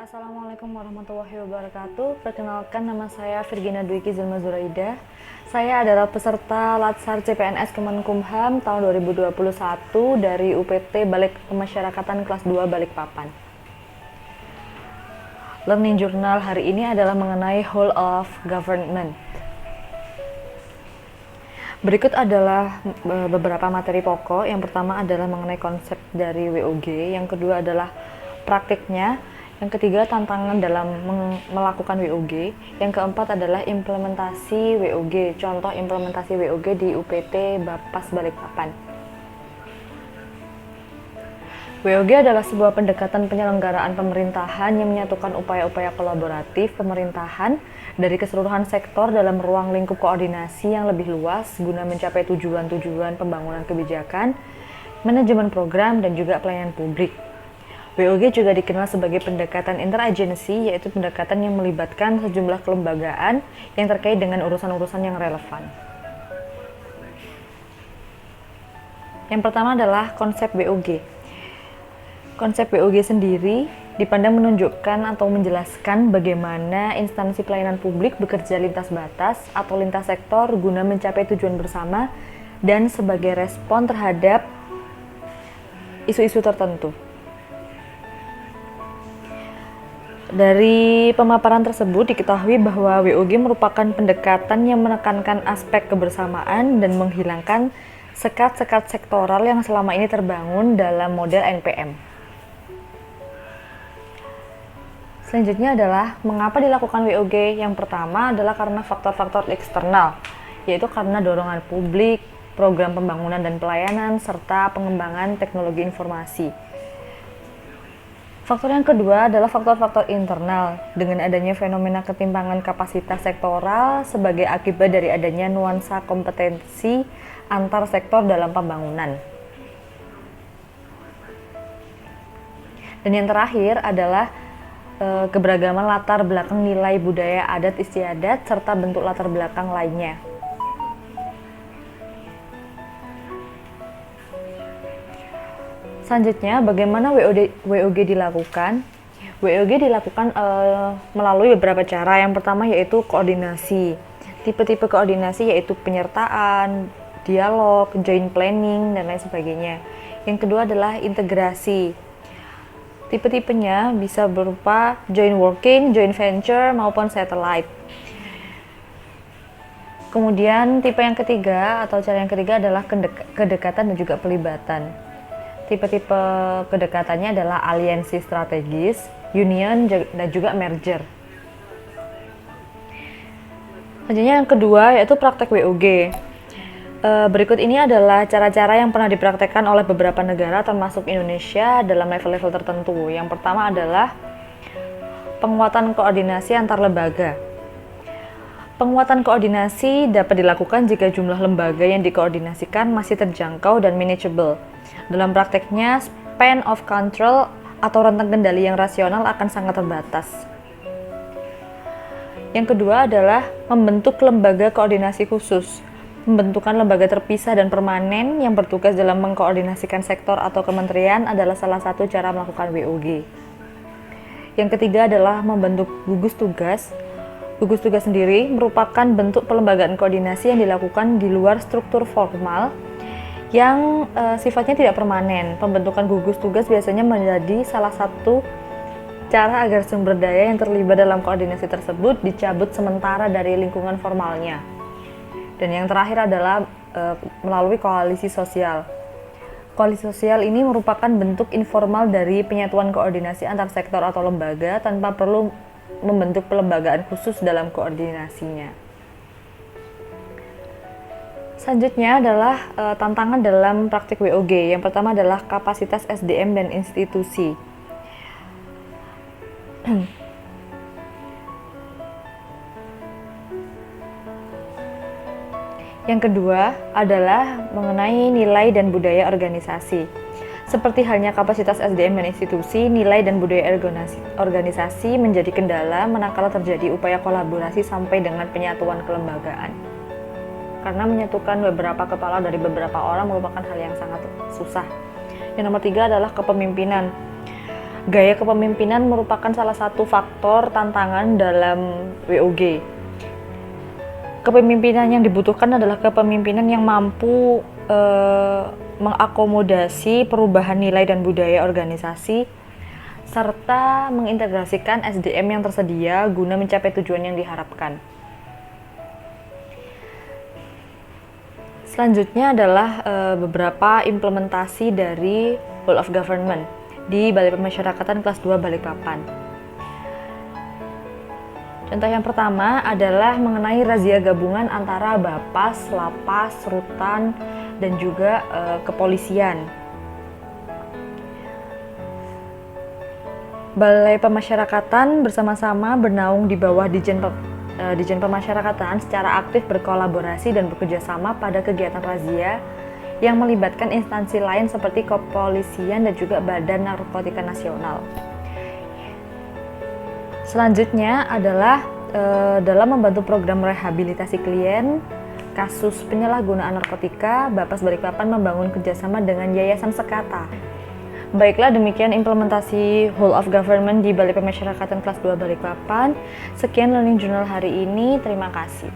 Assalamualaikum warahmatullahi wabarakatuh. Perkenalkan, nama saya Virginia Dwiki Zulma Zuraida. Saya adalah peserta Latsar CPNS Kemenkumham tahun 2021 dari UPT Balik Pemasyarakatan kelas 2 Balikpapan. Learning Journal hari ini adalah mengenai Whole of Government. Berikut adalah beberapa materi pokok. Yang pertama adalah mengenai konsep dari WOG, yang kedua adalah praktiknya, yang ketiga tantangan dalam melakukan WOG, yang keempat adalah implementasi WOG, contoh implementasi WOG di UPT Bapas Balikpapan. WOG adalah sebuah pendekatan penyelenggaraan pemerintahan yang menyatukan upaya-upaya kolaboratif pemerintahan dari keseluruhan sektor dalam ruang lingkup koordinasi yang lebih luas guna mencapai tujuan-tujuan pembangunan kebijakan, manajemen program, dan juga pelayanan publik. WOG juga dikenal sebagai pendekatan interagensi, yaitu pendekatan yang melibatkan sejumlah kelembagaan yang terkait dengan urusan-urusan yang relevan. Yang pertama adalah konsep WOG. Konsep WOG sendiri dipandang menunjukkan atau menjelaskan bagaimana instansi pelayanan publik bekerja lintas batas atau lintas sektor guna mencapai tujuan bersama dan sebagai respon terhadap isu-isu tertentu. Dari pemaparan tersebut diketahui bahwa WOG merupakan pendekatan yang menekankan aspek kebersamaan dan menghilangkan sekat-sekat sektoral yang selama ini terbangun dalam model NPM. Selanjutnya adalah mengapa dilakukan WOG. Yang pertama adalah karena faktor-faktor eksternal, yaitu karena dorongan publik, program pembangunan dan pelayanan, serta pengembangan teknologi informasi. Faktor yang kedua adalah faktor-faktor internal, dengan adanya fenomena ketimpangan kapasitas sektoral sebagai akibat dari adanya nuansa kompetensi antar sektor dalam pembangunan. Dan yang terakhir adalah keberagaman latar belakang nilai budaya adat istiadat serta bentuk latar belakang lainnya. Selanjutnya, bagaimana WOG dilakukan? WOG dilakukan melalui beberapa cara. Yang pertama yaitu koordinasi. Tipe-tipe koordinasi yaitu penyertaan, dialog, joint planning, dan lain sebagainya. Yang kedua adalah integrasi. Tipe-tipenya bisa berupa joint working, joint venture, maupun satellite. Kemudian tipe yang ketiga atau cara yang ketiga adalah kedekatan dan juga pelibatan. Tipe-tipe kedekatannya adalah aliansi strategis, union, dan juga merger. Selanjutnya yang kedua yaitu praktek WOG. Berikut ini adalah cara-cara yang pernah dipraktekkan oleh beberapa negara termasuk Indonesia dalam level-level tertentu. Yang pertama adalah penguatan koordinasi antar lembaga. Penguatan koordinasi dapat dilakukan jika jumlah lembaga yang dikoordinasikan masih terjangkau dan manageable. Dalam prakteknya, span of control atau rentang kendali yang rasional akan sangat terbatas. Yang kedua adalah membentuk lembaga koordinasi khusus. Pembentukan lembaga terpisah dan permanen yang bertugas dalam mengkoordinasikan sektor atau kementerian adalah salah satu cara melakukan WOG. Yang ketiga adalah membentuk gugus tugas. Gugus tugas sendiri merupakan bentuk pelembagaan koordinasi yang dilakukan di luar struktur formal yang sifatnya tidak permanen. Pembentukan gugus tugas biasanya menjadi salah satu cara agar sumber daya yang terlibat dalam koordinasi tersebut dicabut sementara dari lingkungan formalnya. Dan yang terakhir adalah melalui koalisi sosial. Koalisi sosial ini merupakan bentuk informal dari penyatuan koordinasi antar sektor atau lembaga tanpa perlu membentuk pelembagaan khusus dalam koordinasinya. Selanjutnya adalah tantangan dalam praktik WOG. Yang pertama adalah kapasitas SDM dan institusi. Yang kedua adalah mengenai nilai dan budaya organisasi. Seperti halnya kapasitas SDM dan institusi, nilai dan budaya organisasi menjadi kendala manakala terjadi upaya kolaborasi sampai dengan penyatuan kelembagaan. Karena menyatukan beberapa kepala dari beberapa orang merupakan hal yang sangat susah. Yang nomor 3 adalah kepemimpinan. Gaya kepemimpinan merupakan salah satu faktor tantangan dalam WOG. Kepemimpinan yang dibutuhkan adalah kepemimpinan yang mampu mengakomodasi perubahan nilai dan budaya organisasi, serta mengintegrasikan SDM yang tersedia guna mencapai tujuan yang diharapkan. Selanjutnya adalah beberapa implementasi dari Whole of Government di Balai Pemasyarakatan kelas 2 Balikpapan. Contoh yang pertama adalah mengenai razia gabungan antara Bapas, Lapas, Rutan, dan juga kepolisian. Balai Pemasyarakatan bersama-sama bernaung di bawah Dijen Pemasyarakatan secara aktif berkolaborasi dan bekerjasama pada kegiatan razia yang melibatkan instansi lain seperti kepolisian dan juga Badan Narkotika Nasional. Selanjutnya adalah dalam membantu program rehabilitasi klien kasus penyalahgunaan narkotika, Bapas Balikpapan membangun kerjasama dengan Yayasan Sekata. Baiklah, demikian implementasi Whole of Government di Balai Pemasyarakatan kelas 2 Balikpapan. Sekian Learning Journal hari ini, terima kasih.